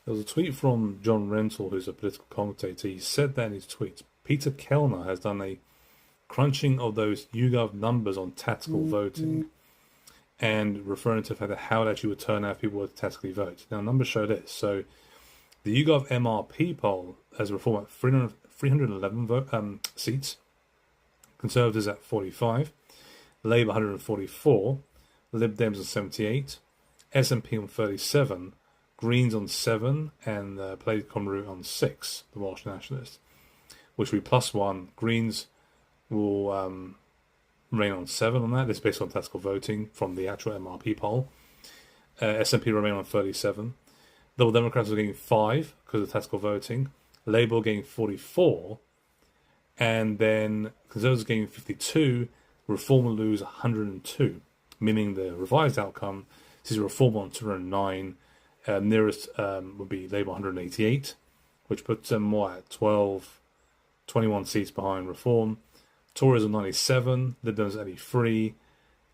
There was a tweet from John Rentoul, who's a political commentator. He said that in his tweets, Peter Kellner has done a crunching of those YouGov numbers on tactical voting and referring to the fact that how it actually would turn out if people were to tactically vote. Now, numbers show this. So the YouGov MRP poll has reform at 311 seats, Conservatives at 45, Labour 144, Lib Dems on 78, SNP on 37, Greens on 7, and Plaid Cymru on 6, the Welsh Nationalists, which will be +1. Greens will remain on 7 on that. This is based on tactical voting from the actual MRP poll. SNP remain on 37. Liberal Democrats are getting 5 because of tactical voting. Labour getting 44. And then Conservatives getting 52. Reform will lose 102, meaning the revised outcome sees Reform on 209. Nearest would be Labour 188, which puts them more at 21 seats behind Reform. Tories on 97, Lib Dems 83,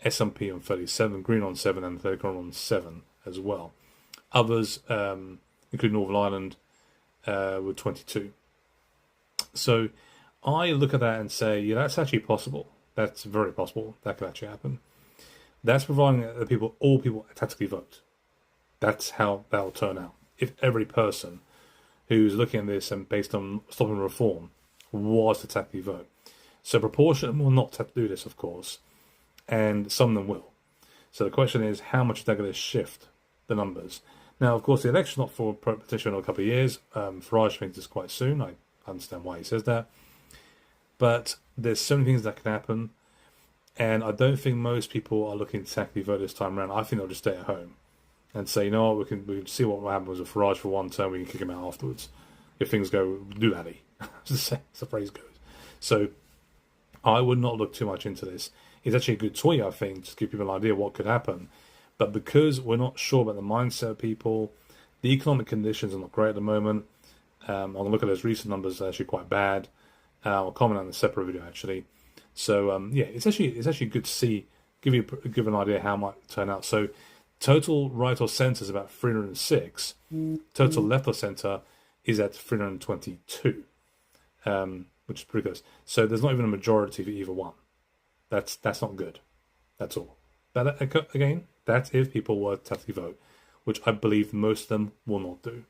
SNP on 37, Green on 7, and Plaid Cymru on 7 as well. Others, including Northern Ireland, with 22. So I look at that and say, yeah, that's actually possible. That's very possible. That could actually happen. That's providing that all people tactically vote. That's how that'll turn out. If every person who's looking at this and based on stopping Reform was to tactically vote. So a proportion will not have to do this, of course, and some of them will. So the question is, how much is that going to shift the numbers? Now, of course, the election's not for petition in a couple of years. Farage thinks it's quite soon. I understand why he says that. But there's so many things that can happen, and I don't think most people are looking to tactically vote this time around. I think they'll just stay at home and say, you know what, we can see what happens with Farage for one term, we can kick him out afterwards. If things go doolally, as the phrase goes. So I would not look too much into this. It's actually a good tweet, I think, to give people an idea of what could happen. But because we're not sure about the mindset of people, the economic conditions are not great at the moment. I'm going to look at those recent numbers, they're actually quite bad. I'll comment on a separate video, actually. So, yeah, it's actually good to see, give an idea how it might turn out. So, total right or centre is about 306. Total left or centre is at 322, which is pretty close. So there's not even a majority for either one. That's not good. That's all. But again, that's if people were to tactically vote, which I believe most of them will not do.